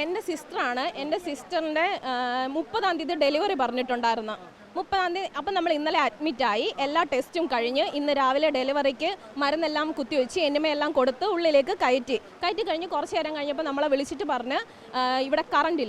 എൻ്റെ സിസ്റ്ററാണ്. എൻ്റെ സിസ്റ്ററിൻ്റെ 30-ാം തീയതി ഡെലിവറി പറഞ്ഞിട്ടുണ്ടായിരുന്നു. 30-ാം തീയതി അപ്പം നമ്മൾ ഇന്നലെ അഡ്മിറ്റായി, എല്ലാ ടെസ്റ്റും കഴിഞ്ഞ് ഇന്ന് രാവിലെ ഡെലിവറിക്ക് മരുന്നെല്ലാം കുത്തിവെച്ച് എന്നെല്ലാം കൊടുത്ത് ഉള്ളിലേക്ക് കയറ്റി കഴിഞ്ഞ് കുറച്ച് നേരം കഴിഞ്ഞപ്പോൾ നമ്മളെ വിളിച്ചിട്ട് പറഞ്ഞ് ഇവിടെ കറണ്ട്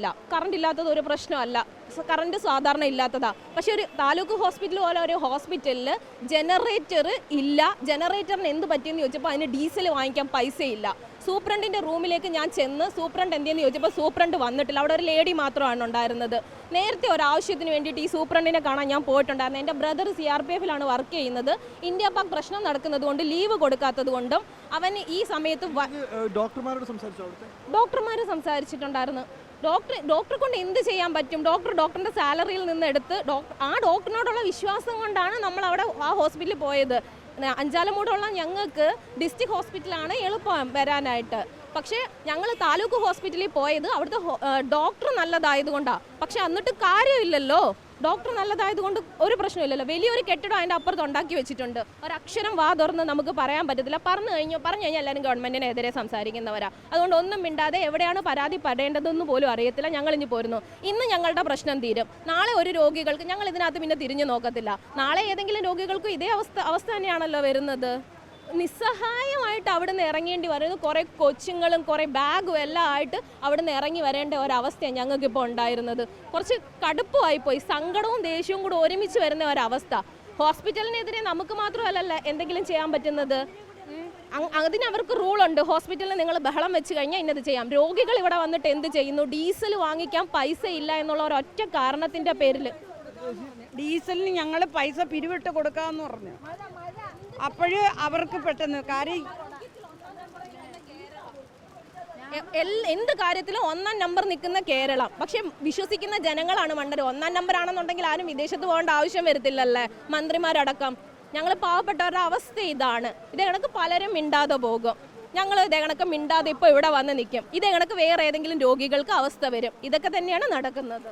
ഇല്ലാത്തത് ഒരു പ്രശ്നമല്ല, കറണ്ട് സാധാരണ ഇല്ലാത്തതാണ്. പക്ഷേ ഒരു താലൂക്ക് ഹോസ്പിറ്റൽ പോലെ ഒരു ഹോസ്പിറ്റലിൽ ജനറേറ്റർ ഇല്ല. ജനറേറ്ററിന് എന്ത് പറ്റിയെന്ന് ചോദിച്ചപ്പോൾ അതിന് ഡീസൽ വാങ്ങിക്കാൻ പൈസയില്ല. സൂപ്രണ്ടിൻ്റെ റൂമിലേക്ക് ഞാൻ ചെന്ന് സൂപ്രണ്ട് എന്തെന്ന് ചോദിച്ചപ്പോൾ സൂപ്രണ്ട് വന്നിട്ടില്ല. അവിടെ ഒരു ലേഡി മാത്രമാണ് ഉണ്ടായിരുന്നത്. നേരത്തെ ഒരാവശ്യത്തിന് വേണ്ടിയിട്ട് ഈ സൂപ്രണ്ടിനെ കാണാൻ ഞാൻ പോയിട്ടുണ്ടായിരുന്നു. എൻ്റെ ബ്രദർ CRPFിലാണ് വർക്ക് ചെയ്യുന്നത്. ഇന്ത്യ പാക് പ്രശ്നം നടക്കുന്നത് കൊണ്ട് ലീവ് കൊടുക്കാത്തത് കൊണ്ടും അവൻ ഈ സമയത്ത് ഡോക്ടർമാർ സംസാരിച്ചിട്ടുണ്ടായിരുന്നു. ഡോക്ടറെ കൊണ്ട് എന്ത് ചെയ്യാൻ പറ്റും? ഡോക്ടറിൻ്റെ സാലറിയിൽ നിന്ന് എടുത്ത് ആ ഡോക്ടറിനോടുള്ള വിശ്വാസം കൊണ്ടാണ് നമ്മൾ അവിടെ ആ ഹോസ്പിറ്റലിൽ പോയത്. അഞ്ചാലമൂടുള്ള ഞങ്ങൾക്ക് ഡിസ്ട്രിക്ട് ഹോസ്പിറ്റലാണ് എളുപ്പം വരാനായിട്ട്. പക്ഷേ ഞങ്ങൾ താലൂക്ക് ഹോസ്പിറ്റലിൽ പോയത് അവിടുത്തെ ഡോക്ടർ നല്ലതായതുകൊണ്ടാണ്. പക്ഷെ എന്നിട്ട് കാര്യമില്ലല്ലോ, ഡോക്ടർ നല്ലതായതുകൊണ്ട് ഒരു പ്രശ്നമില്ലല്ലോ. വലിയൊരു കെട്ടിടം അതിൻ്റെ അപ്പുറത്ത് ഉണ്ടാക്കി വെച്ചിട്ടുണ്ട്. ഒരക്ഷരം വാ തുറന്ന് നമുക്ക് പറയാൻ പറ്റത്തില്ല. പറഞ്ഞു കഴിഞ്ഞാൽ എല്ലാവരും ഗവൺമെൻറ്റിനെതിരെ സംസാരിക്കുന്നവരാണ്. അതുകൊണ്ട് ഒന്നും മിണ്ടാതെ എവിടെയാണ് പരാതിപ്പെടേണ്ടതെന്ന് പോലും അറിയത്തില്ല. ഞങ്ങളിഞ്ഞ് പോരുന്നു. ഇന്ന് ഞങ്ങളുടെ പ്രശ്നം തീരും. നാളെ ഒരു രോഗികൾക്ക് ഞങ്ങൾ ഇതിനകത്ത് പിന്നെ തിരിഞ്ഞു നോക്കത്തില്ല. നാളെ ഏതെങ്കിലും രോഗികൾക്ക് ഇതേ അവസ്ഥ തന്നെയാണല്ലോ വരുന്നത്. നിസ്സഹായമായിട്ട് അവിടുന്ന് ഇറങ്ങേണ്ടി വരുന്നത്. കുറേ കൊച്ചുങ്ങളും കുറേ ബാഗും എല്ലാം ആയിട്ട് അവിടുന്ന് ഇറങ്ങി വരേണ്ട ഒരവസ്ഥയാണ് ഞങ്ങൾക്കിപ്പോൾ ഉണ്ടായിരുന്നത്. കുറച്ച് കടുപ്പമായിപ്പോയി. സങ്കടവും ദേഷ്യവും കൂടെ ഒരുമിച്ച് വരുന്ന ഒരവസ്ഥ. ഹോസ്പിറ്റലിനെതിരെ നമുക്ക് മാത്രമല്ലല്ലോ എന്തെങ്കിലും ചെയ്യാൻ പറ്റുന്നത്. അതിനവർക്ക് റൂളുണ്ട്. ഹോസ്പിറ്റലിൽ നിങ്ങൾ ബഹളം വെച്ച് കഴിഞ്ഞാൽ ഇന്നത് ചെയ്യാം. രോഗികൾ ഇവിടെ വന്നിട്ട് എന്ത് ചെയ്യുന്നു? ഡീസൽ വാങ്ങിക്കാൻ പൈസ ഇല്ല എന്നുള്ള ഒരൊറ്റ കാരണത്തിൻ്റെ പേരിൽ ഡീസലിന് ഞങ്ങൾ പൈസ പിരിവിട്ട് കൊടുക്കാമെന്ന് പറഞ്ഞു. അപ്പോഴ് അവർക്ക് പെട്ടെന്ന് കാര്യം എന്ത് കാര്യത്തിലും 1-ാം നമ്പർ നിൽക്കുന്ന കേരളം. പക്ഷെ വിശ്വസിക്കുന്ന ജനങ്ങളാണ് മണ്ടര്. 1-ാം നമ്പർ ആണെന്നുണ്ടെങ്കിൽ ആരും വിദേശത്ത് പോകേണ്ട ആവശ്യം വരത്തില്ലല്ലേ, മന്ത്രിമാരടക്കം. ഞങ്ങൾ പാവപ്പെട്ടവരുടെ അവസ്ഥ ഇതാണ്. ഇതേ കണക്ക് പലരും മിണ്ടാതെ പോകും. ഞങ്ങൾ ഇതേ കണക്ക് മിണ്ടാതെ ഇപ്പോൾ ഇവിടെ വന്ന് നിൽക്കും. ഇതേ കണക്ക് വേറെ ഏതെങ്കിലും രോഗികൾക്ക് അവസ്ഥ വരും. ഇതൊക്കെ തന്നെയാണ് നടക്കുന്നത്.